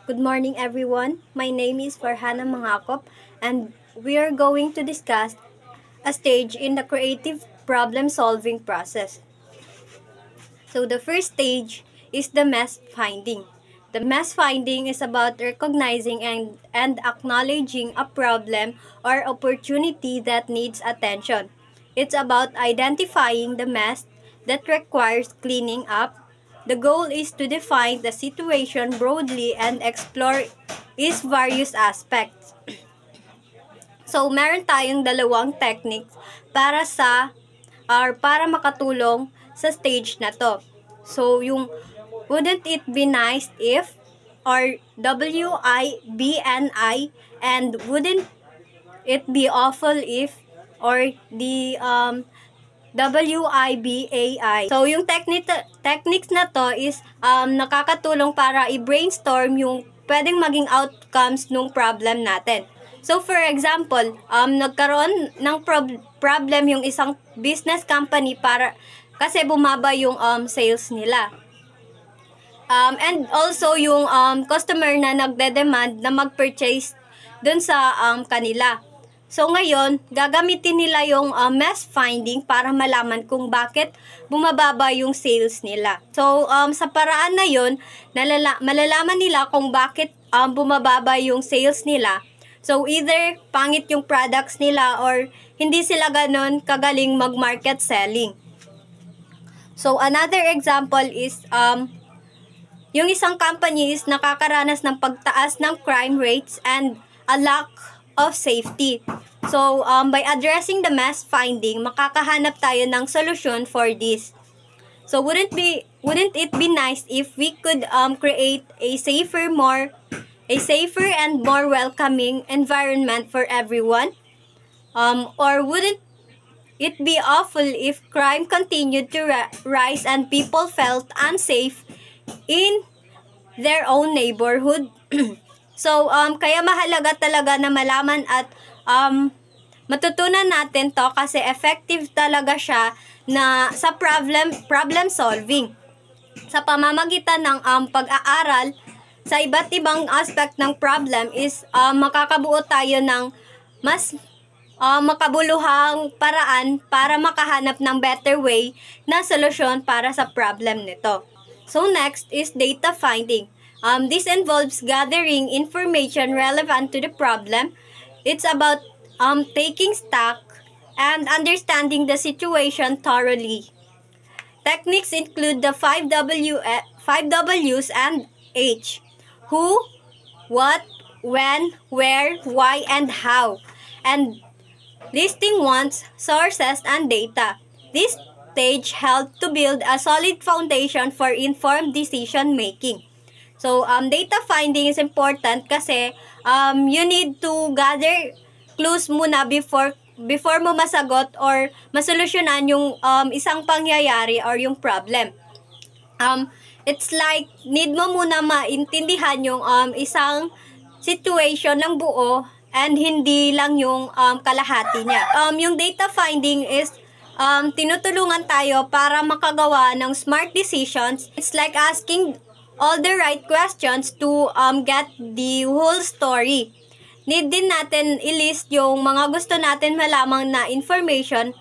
Good morning, everyone. My name is Farhana Mangakop, and we are going to discuss a stage in the creative problem-solving process. So the first stage is the mess finding. The mess finding is about recognizing and acknowledging a problem or opportunity that needs attention. It's about identifying the mess that requires cleaning up. The goal is to define the situation broadly and explore its various aspects. So, meron tayong dalawang techniques para makatulong sa stage na to. So, yung wouldn't it be nice if, or WIBNI, and wouldn't it be awful if, or the WIBAI. So, yung techniques na to is nakakatulong para i-brainstorm yung pwedeng maging outcomes ng problem natin. So, for example, nagkaroon ng problem yung isang business company kasi bumaba yung sales nila. And also yung customer na nagde-demand na mag-purchase dun sa kanila. So ngayon, gagamitin nila yung mess finding para malaman kung bakit bumababa yung sales nila. So sa paraan na yun, malalaman nila kung bakit bumababa yung sales nila. So either pangit yung products nila or hindi sila ganun kagaling mag-market selling. So another example is yung isang company is nakakaranas ng pagtaas ng crime rates and a lack of safety. So, by addressing the mess finding, makakahanap tayo ng solution for this. So, wouldn't it be nice if we could create a safer and more welcoming environment for everyone? Or wouldn't it be awful if crime continued to rise and people felt unsafe in their own neighborhood? So, kaya mahalaga talaga na malaman at matutunan natin to kasi effective talaga siya na sa problem solving. Sa pamamagitan ng pag-aaral sa iba't ibang aspect ng problem is makakabuo tayo ng mas makabuluhang paraan para makahanap ng better way na solusyon para sa problem nito. So, next is data finding. This involves gathering information relevant to the problem. It's about taking stock and understanding the situation thoroughly. Techniques include the 5 W's and H. Who, what, when, where, why, and how. And listing wants, sources, and data. This stage helps to build a solid foundation for informed decision making. So, data finding is important kasi you need to gather clues muna before mo masagot or masolusyonan yung isang pangyayari or yung problem. It's like need mo muna maintindihan yung isang situation ng buo and hindi lang yung kalahati niya. Yung data finding is tinutulungan tayo para makagawa ng smart decisions. It's like asking all the right questions to get the whole story. Need din natin i-list yung mga gusto natin malamang na information,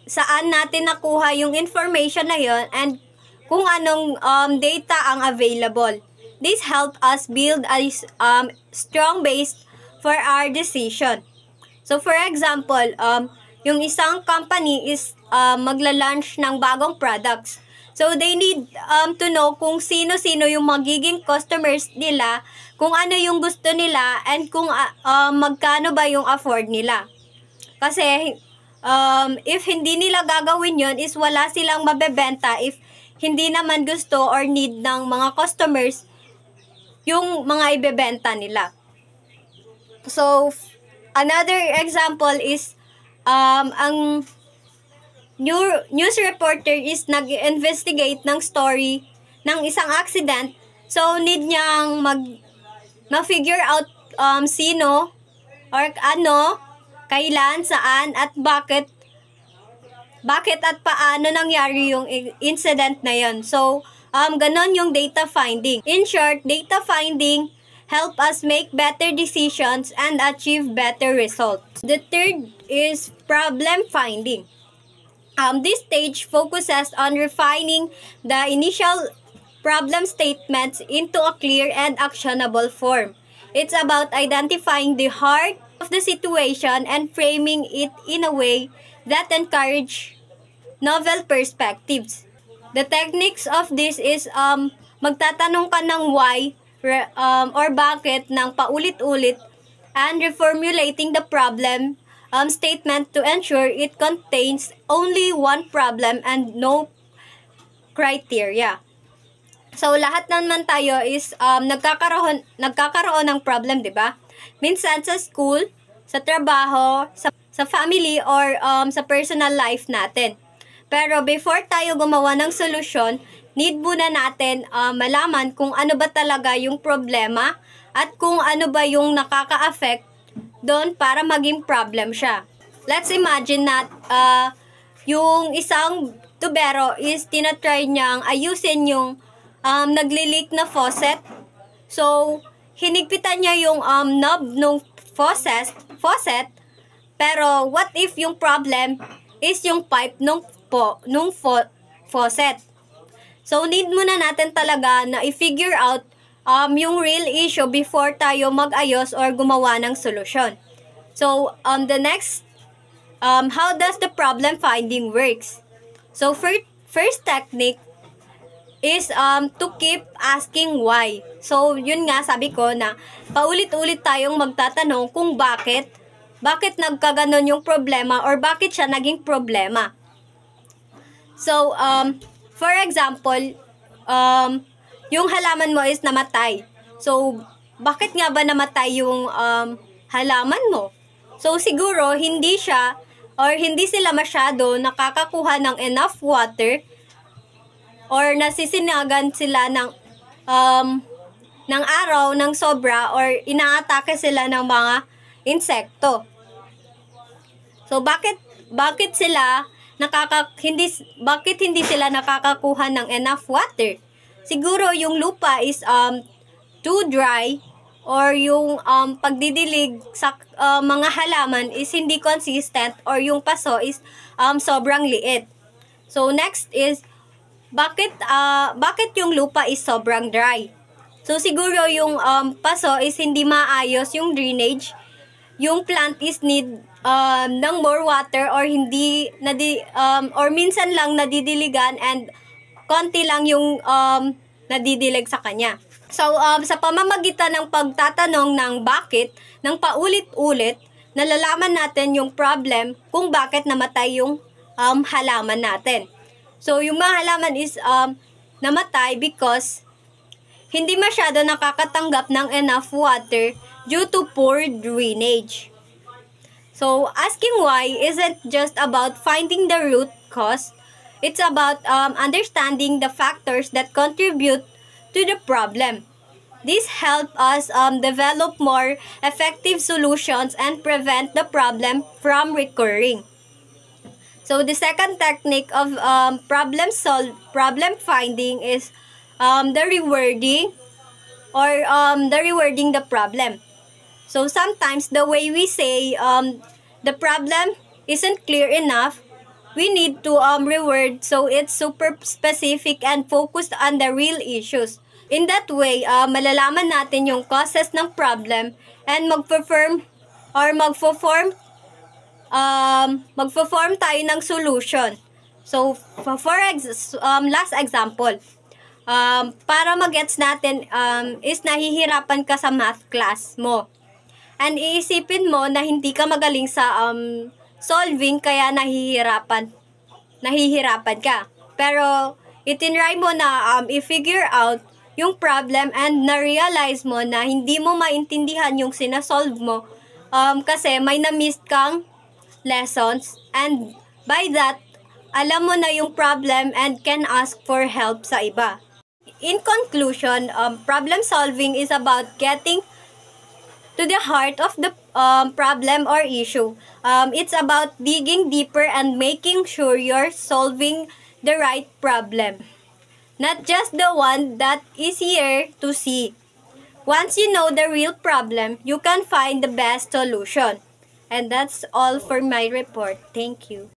saan natin nakuha yung information na yon, and kung anong data ang available. This help us build a strong base for our decision. So for example, yung isang company is magla-launch ng bagong products. So, they need to know kung sino-sino yung magiging customers nila, kung ano yung gusto nila, and kung magkano ba yung afford nila. Kasi, if hindi nila gagawin yon is wala silang mabebenta if hindi naman gusto or need ng mga customers yung mga ibebenta nila. So, another example is, ang news reporter is nag-investigate ng story ng isang accident. So, need niyang ma-figure out sino or ano, kailan, saan, at bakit at paano nangyari yung incident na yon. So, ganon yung data finding. In short, data finding help us make better decisions and achieve better results. The third is problem finding. This stage focuses on refining the initial problem statements into a clear and actionable form. It's about identifying the heart of the situation and framing it in a way that encourage novel perspectives. The techniques of this is magtatanong ka ng why or bakit ng paulit-ulit and reformulating the problem statement to ensure it contains only one problem and no criteria. So, lahat naman tayo is nagkakaroon ng problem, di ba? Minsan sa school, sa trabaho, sa family, or sa personal life natin. Pero before tayo gumawa ng solusyon, need muna natin malaman kung ano ba talaga yung problema at kung ano ba yung nakaka-affect doon para maging problem siya. Let's imagine na yung isang tubero is tinatry niyang ayusin yung nagli-leak na faucet. So, hinigpitan niya yung knob ng faucet, pero what if yung problem is yung pipe nung faucet? So, need muna natin talaga na i-figure out yung real issue before tayo mag-ayos or gumawa ng solusyon. So, the next, how does the problem finding works? So, first technique is to keep asking why. So, yun nga, sabi ko na paulit-ulit tayong magtatanong kung bakit nagkaganon yung problema or bakit siya naging problema. So, for example, yung halaman mo is namatay. So, bakit nga ba namatay yung halaman mo? So, siguro, hindi sila masyado nakakakuha ng enough water or nasisinagan sila ng araw, ng sobra, or inaatake sila ng mga insekto. So, bakit hindi sila nakakakuha ng enough water? Siguro yung lupa is too dry, or yung pagdidilig sa mga halaman is hindi consistent, or yung paso is sobrang liit. So next is bakit yung lupa is sobrang dry? So siguro yung paso is hindi maayos yung drainage. Yung plant is need ng more water, or or minsan lang nadidiligan and konti lang yung nadidilig sa kanya. So, sa pamamagitan ng pagtatanong ng bakit, ng paulit-ulit, nalalaman natin yung problem kung bakit namatay yung halaman natin. So, yung mga halaman is namatay because hindi masyado nakakatanggap ng enough water due to poor drainage. So, asking why isn't just about finding the root cause. It's about understanding the factors that contribute to the problem. This helps us develop more effective solutions and prevent the problem from recurring. So the second technique of problem finding is the rewording, or the rewording the problem. So sometimes the way we say the problem isn't clear enough, we need to reword so it's super specific and focused on the real issues. In that way, malalaman natin yung causes ng problem and magpo-form tayo ng solution. So, last example, para mag-gets natin is nahihirapan ka sa math class mo. And iisipin mo na hindi ka magaling sa solving, kaya nahihirapan ka. Pero itinry mo na i-figure out yung problem and na-realize mo na hindi mo maintindihan yung sinasolve mo kasi may na-miss kang lessons, and by that, alam mo na yung problem and can ask for help sa iba. In conclusion, problem solving is about getting to the heart of the problem or issue. It's about digging deeper and making sure you're solving the right problem. not just the one that is easier to see. Once you know the real problem, you can find the best solution. And that's all for my report. Thank you.